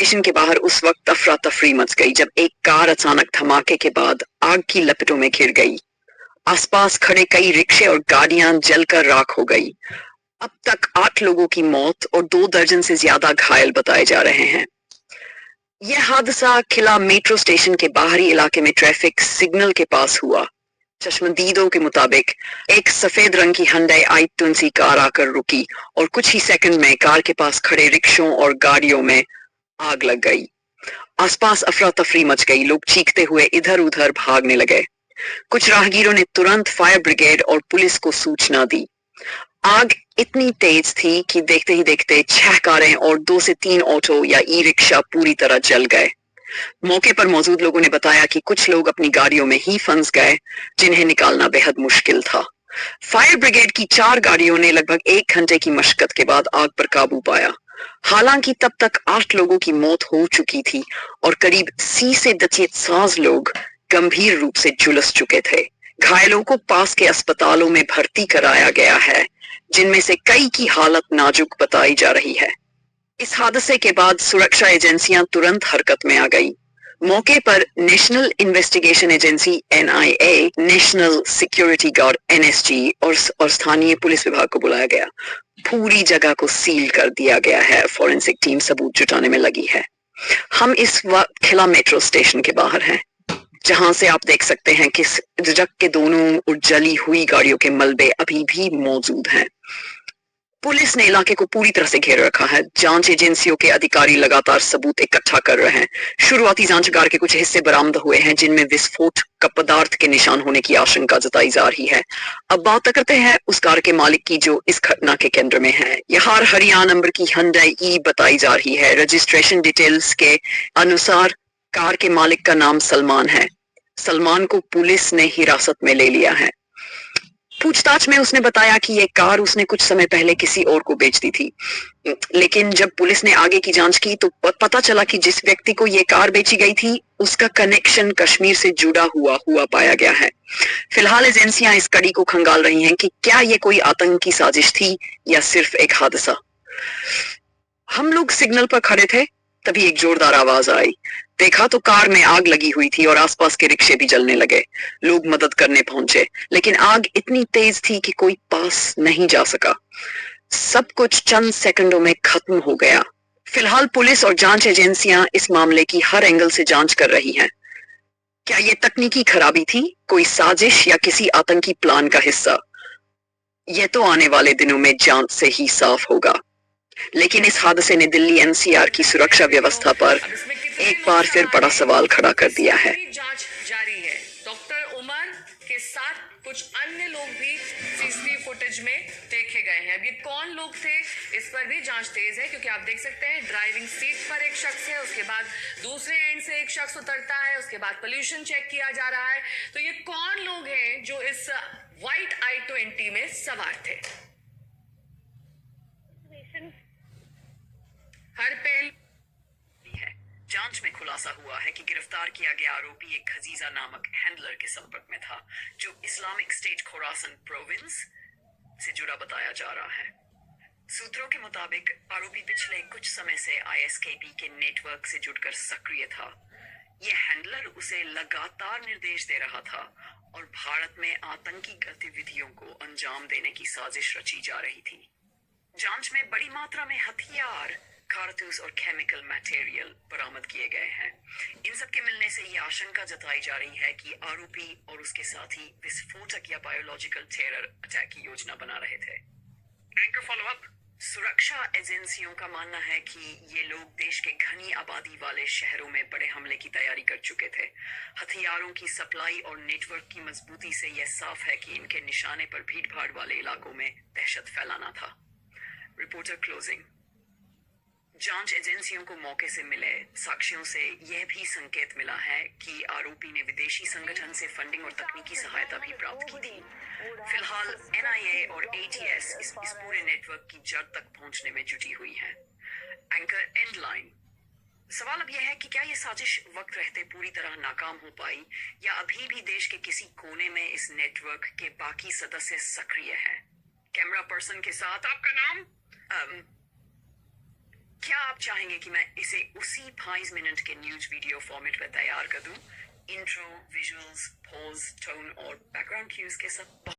Station के बाहर उस वक्त अफरा तफरी मच गई जब एक कार अचानक धमाके के बाद आग की लपटों में घिर गई। आसपास खड़े कई रिक्शे और गाड़ियां जलकर राख हो गई। अब तक 8 लोगों की मौत और 2 दर्जन से ज्यादा घायल बताए जा रहे हैं। यह हादसा खिला मेट्रो स्टेशन के बाहरी इलाके में ट्रैफिक सिग्नल के पास हुआ। चश्मदीदों के मुताबिक एक सफेद रंग की Hyundai i20 कार आकर रुकी और कुछ ही सेकंड में कार के पास खड़े रिक्शों और गाड़ियों में आग लग गई। आसपास अफरा तफरी मच गई, लोग चीखते हुए इधर उधर भागने लगे। कुछ राहगीरों ने तुरंत फायर ब्रिगेड और पुलिस को सूचना दी। आग इतनी तेज थी कि देखते ही देखते 6 कारें और 2 से 3 ऑटो या ई रिक्शा पूरी तरह जल गए। मौके पर मौजूद लोगों ने बताया कि कुछ लोग अपनी गाड़ियों में ही फंस गए, जिन्हें निकालना बेहद मुश्किल था। फायर ब्रिगेड की 4 गाड़ियों ने लगभग 1 घंटे की मशक्कत के बाद आग पर काबू पाया। हालांकि तब तक 8 लोगों की मौत हो चुकी थी और करीब 30 से 40 लोग गंभीर रूप से झुलस चुके थे। घायलों को पास के अस्पतालों में भर्ती कराया गया है, जिनमें से कई की हालत नाजुक बताई जा रही है। इस हादसे के बाद सुरक्षा एजेंसियां तुरंत हरकत में आ गई। मौके पर national investigation agency NIA, national security guard NSG और स्थानीय पुलिस विभाग को बुलाया गया। पूरी जगह को सील कर दिया गया है। फॉरेंसिक टीम सबूत जुटाने में लगी है। हम इस वक्त खिला मेट्रो स्टेशन के बाहर हैं, जहां से आप देख सकते हैं कि ट्रक के दोनों और जली हुई गाड़ियों के मलबे अभी भी मौजूद हैं। पुलिस ने इलाके को पूरी तरह से घेर रखा है। जांच एजेंसियों के अधिकारी लगातार सबूत इकट्ठा कर रहे हैं। शुरुआती जांच कार के कुछ हिस्से बरामद हुए हैं, जिनमें विस्फोट का पदार्थ के निशान होने की आशंका जताई जा रही है। अब बात करते हैं उस कार के मालिक की जो इस घटना के केंद्र में है। यह हरियाणा नंबर की Hyundai E बताई जा रही है। रजिस्ट्रेशन डिटेल्स के अनुसार कार के मालिक का नाम सलमान है। सलमान को पुलिस ने हिरासत में ले लिया है। पूछताछ में उसने बताया कि ये कार उसने कुछ समय पहले किसी और को बेच दी थी, लेकिन जब पुलिस ने आगे की जांच की तो पता चला कि जिस व्यक्ति को ये कार बेची गई थी उसका कनेक्शन कश्मीर से जुड़ा हुआ पाया गया है। फिलहाल एजेंसियां इस कड़ी को खंगाल रही हैं कि क्या ये कोई आतंकी साजिश थी या सिर्फ एक हादसा। हम लोग सिग्नल पर खड़े थे, तभी एक जोरदार आवाज आई। देखा तो कार में आग लगी हुई थी और आसपास के रिक्शे भी जलने लगे। लोग मदद करने पहुंचे, लेकिन आग इतनी तेज थी कि कोई पास नहीं जा सका। सब कुछ चंद सेकंडों में खत्म हो गया। फिलहाल पुलिस और जांच एजेंसियां इस मामले की हर एंगल से जांच कर रही हैं। क्या ये तकनीकी खराबी थी, कोई साजिश या किसी आतंकी प्लान का हिस्सा? यह तो आने वाले दिनों में जांच से ही साफ होगा। लेकिन इस हादसे ने दिल्ली NCR की सुरक्षा व्यवस्था पर एक बार फिर बड़ा सवाल खड़ा कर दिया है। जांच जारी है। डॉक्टर उमर के साथ कुछ अन्य लोग भी CCTV फुटेज में देखे गए हैं। अब ये कौन लोग थे, इस पर भी जांच तेज है, क्योंकि आप देख सकते हैं ड्राइविंग सीट पर एक शख्स है, उसके बाद दूसरे एंड से एक शख्स उतरता है, उसके बाद पोल्यूशन चेक किया जा रहा है। तो ये कौन लोग हैं जो इस व्हाइट i20 में सवार थे? हर पहलू है। जांच में खुलासा हुआ है कि गिरफ्तार किया गया आरोपी एक खजीजा नामक हैंडलर के संपर्क में था, जो इस्लामिक स्टेट खोरासन प्रोविंस से जुड़ा बताया जा रहा है। सूत्रों के मुताबिक आरोपी पिछले कुछ समय से ISKP के नेटवर्क से जुड़कर सक्रिय था। यह हैंडलर उसे लगातार निर्देश दे रहा था और भारत में आतंकी गतिविधियों को अंजाम देने की साजिश रची जा रही थी। जांच में बड़ी मात्रा में हथियार, कारतूस और केमिकल मटेरियल बरामद किए गए हैं। इन सब के मिलने से यह आशंका जताई जा रही है कि आरोपी और उसके साथी विस्फोटक या बायोलॉजिकल टेरर अटैक की योजना बना रहे थे। Anchor follow up. सुरक्षा एजेंसियों का मानना है कि ये लोग देश के घनी आबादी वाले शहरों में बड़े हमले की तैयारी कर चुके थे। हथियारों की सप्लाई और नेटवर्क की मजबूती से यह साफ है कि इनके निशाने पर भीड़-भाड़ वाले इलाकों में दहशत फैलाना था। Reporter closing. जांच एजेंसियों को मौके से मिले साक्ष्यों से यह भी संकेत मिला है कि आरोपी ने विदेशी संगठन से फंडिंग और तकनीकी सहायता भी प्राप्त की थी। फिलहाल NIA और ATS इस पूरे नेटवर्क की जड़ तक पहुंचने में जुटी हुई है। Anchor and line. सवाल अब यह है कि क्या यह साजिश वक्त रहते पूरी तरह नाकाम हो पाई, या अभी भी देश के किसी कोने में इस नेटवर्क के बाकी सदस्य सक्रिय हैं? कैमरा पर्सन के साथ आपका नाम? क्या आप चाहेंगे कि मैं इसे उसी 5 मिनट के न्यूज वीडियो फॉर्मेट में तैयार कर दूं? इंट्रो, विजुअल्स, पोज, टोन और बैकग्राउंड क्यूज के साथ।